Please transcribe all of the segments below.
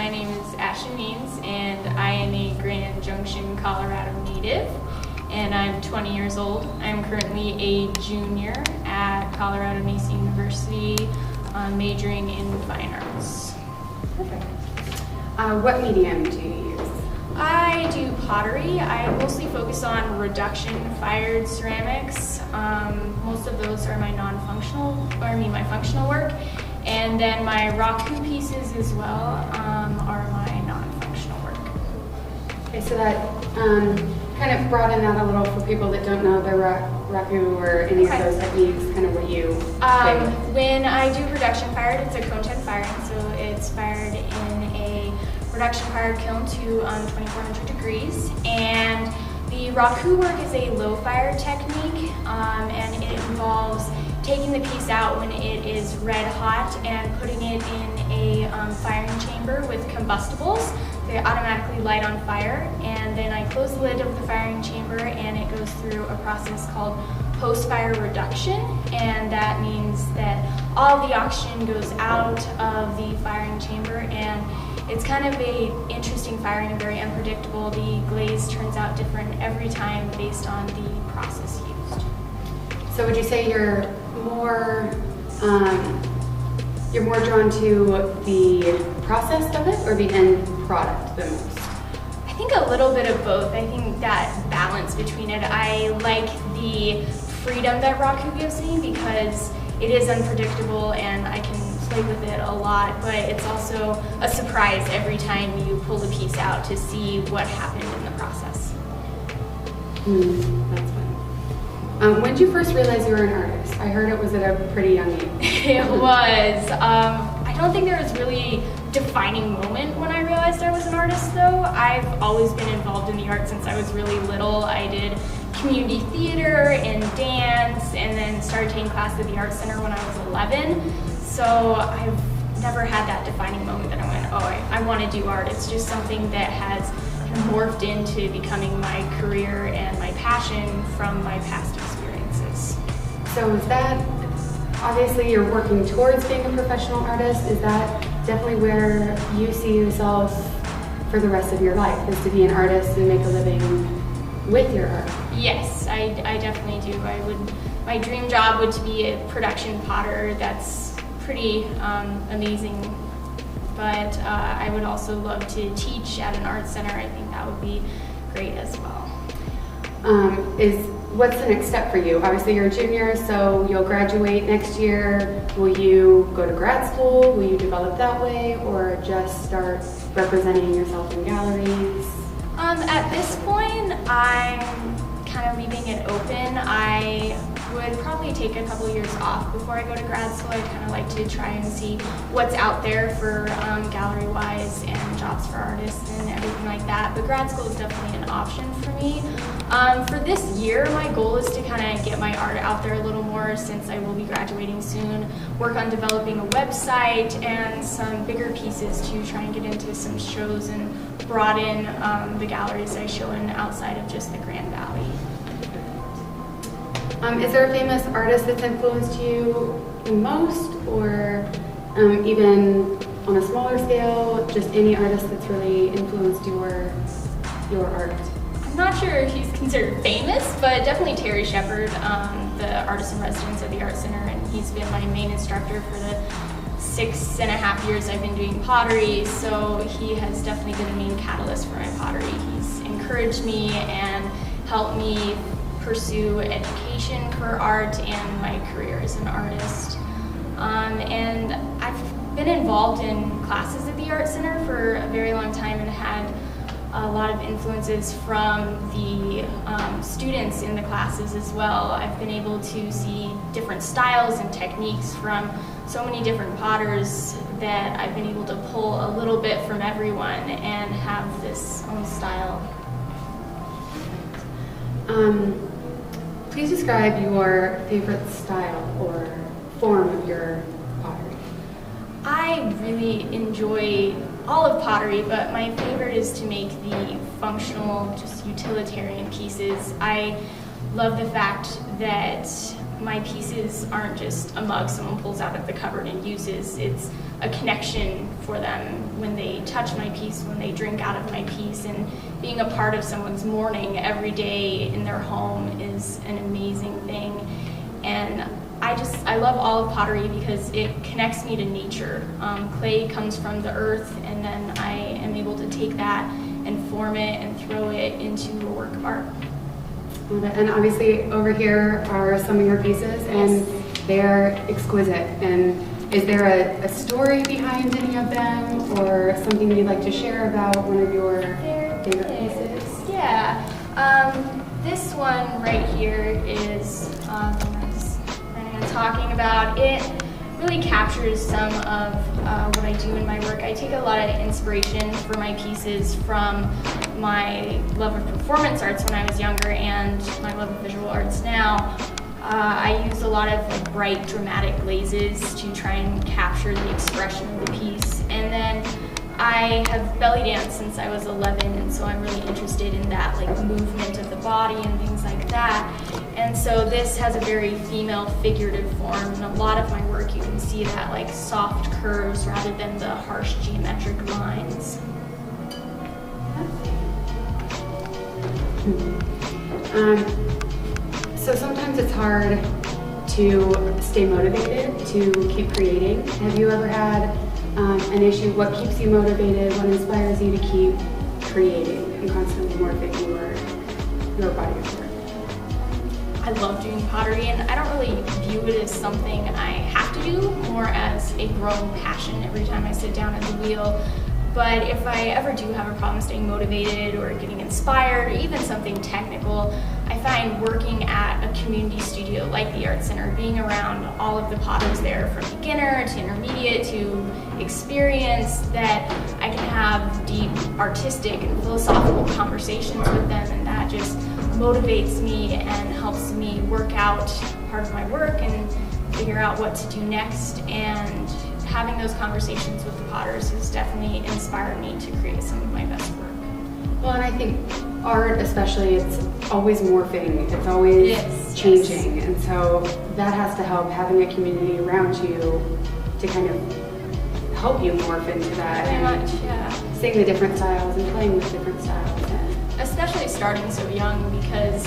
My name is Ashley Means, and I am a Grand Junction, Colorado native, and I'm 20 years old. I'm currently a junior at Colorado Mesa University, majoring in fine arts. Perfect. What medium do you use? I do pottery. I mostly focus on reduction-fired ceramics. Most of those are my my functional work. And then my raku pieces as well are my non-functional work. Okay, so that kind of broaden that a little for people that don't know the raku or any of those techniques, kind of what you when I do reduction fired, it's a cone-10 firing, so it's fired in a reduction fired kiln to 2400 degrees. And the raku work is a low fire technique, and it involves taking the piece out when it is red hot and putting it in a firing chamber with combustibles. They automatically light on fire, and then I close the lid of the firing chamber and it goes through a process called post-fire reduction, and that means that all the oxygen goes out of the firing chamber, and it's kind of a interesting firing and very unpredictable. The glaze turns out different every time based on the process used. So would you say you're more drawn to the process of it or the end product the most? I think a little bit of both. I think that balance between it. I like the freedom that raku gives me because it is unpredictable and I can play with it a lot, but it's also a surprise every time you pull the piece out to see what happened in the process. That's fun. When did you first realize you were an artist? I heard it was at a pretty young age. It was. I don't think there was really a defining moment when I realized I was an artist, though. I've always been involved in the arts since I was really little. I did community theater and dance, and then started taking class at the Art Center when I was 11. So I've never had that defining moment that I went, oh, I want to do art. It's just something that has morphed into becoming my career and my passion from my past experiences. So is that, obviously you're working towards being a professional artist, is that definitely where you see yourself for the rest of your life, is to be an artist and make a living with your art? Yes, I definitely do. My dream job would to be a production potter. That's pretty amazing. But I would also love to teach at an art center. I think that would be great as well. What's the next step for you? Obviously you're a junior, so you'll graduate next year. Will you go to grad school? Will you develop that way, or just start representing yourself in galleries? At this point, I'm kind of leaving it open. I would probably take a couple years off before I go to grad school. I kind of like to try and see what's out there for gallery-wise and jobs for artists and everything like that. But grad school is definitely an option for me. For this year, my goal is to kind of get my art out there a little more since I will be graduating soon, work on developing a website and some bigger pieces to try and get into some shows and broaden the galleries I show in outside of just the Grand Valley. Is there a famous artist that's influenced you the most, or even on a smaller scale, just any artist that's really influenced your art? I'm not sure if he's considered famous, but definitely Terry Shepard, the artist in residence at the Art Center, and he's been my main instructor for the 6.5 years I've been doing pottery, so he has definitely been a main catalyst for my pottery. He's encouraged me and helped me pursue education for art and my career as an artist. And I've been involved in classes at the Art Center for a very long time and had a lot of influences from the students in the classes as well. I've been able to see different styles and techniques from so many different potters that I've been able to pull a little bit from everyone and have this own style. Please describe your favorite style or form of your pottery. I really enjoy all of pottery, but my favorite is to make the functional, just utilitarian pieces. I love the fact that my pieces aren't just a mug someone pulls out of the cupboard and uses. It's a connection for them when they touch my piece, when they drink out of my piece, and being a part of someone's morning every day in their home is an amazing thing. And I love all of pottery because it connects me to nature. Clay comes from the earth, and then I am able to take that and form it and throw it into a work of art. And obviously over here are some of your pieces, and they're exquisite. And is there a story behind any of them, or something you'd like to share about one of your favorite pieces? Yeah. This one right here is the one I was planning on talking about. It really captures some of what I do in my work. I take a lot of inspiration for my pieces from my love of performance arts when I was younger and my love of visual arts now. I use a lot of bright, dramatic glazes to try and capture the expression of the piece. And then I have belly danced since I was 11, and so I'm really interested in that movement of the body and things like that. And so this has a very female figurative form. In a lot of my work you can see that soft curves rather than the harsh geometric lines. So sometimes it's hard to stay motivated to keep creating. Have you ever had an issue? What keeps you motivated? What inspires you to keep creating and constantly morphing your body of work? I love doing pottery, and I don't really view it as something I have to do, more as a growing passion every time I sit down at the wheel. But if I ever do have a problem staying motivated or getting inspired, or even something technical, I find working at a community studio like the Art Center, being around all of the potters there from beginner to intermediate to experienced, that I can have deep artistic and philosophical conversations with them, and that just motivates me and helps me work out part of my work and figure out what to do next. And having those conversations with the potters has definitely inspired me to create some of my best work. Well, and I think art especially, it's always morphing, it's always changing, and so that has to help, having a community around you to kind of help you morph into that. Very much, yeah. Seeing the different styles and playing with different styles. Especially starting so young, because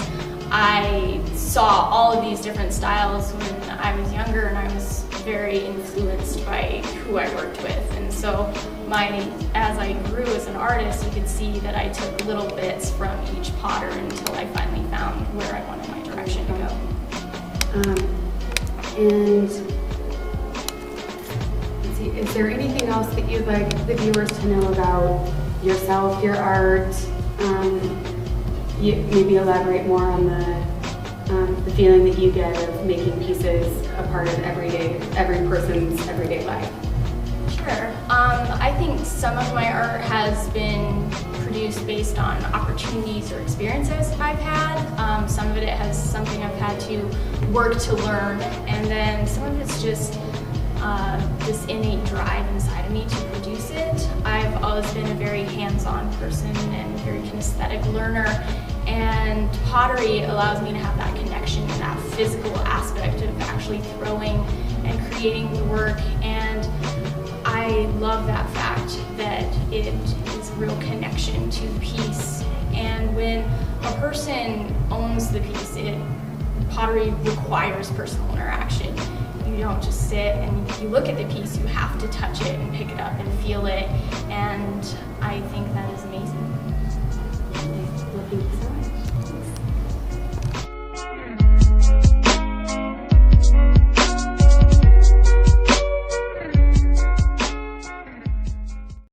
I saw all of these different styles when I was younger, and I was very influenced by who I worked with. And so as I grew as an artist, you could see that I took little bits from each potter until I finally found where I wanted my direction to go. And let's see, is there anything else that you'd like the viewers to know about yourself, your art? Maybe elaborate more on the feeling that you get of making pieces a part of every person's everyday life. Sure. I think some of my art has been produced based on opportunities or experiences I've had. Some of it has something I've had to work to learn, and then some of it's just this innate drive inside of me to produce it. I've always been a very hands-on person and a very kinesthetic learner, and pottery allows me to have that connection and that physical aspect of actually throwing and creating the work. And I love that fact that it is a real connection to the piece. And when a person owns the piece, pottery requires personal interaction. You don't just sit and you look at the piece, you have to touch it and pick it up and feel it, and I think that is amazing.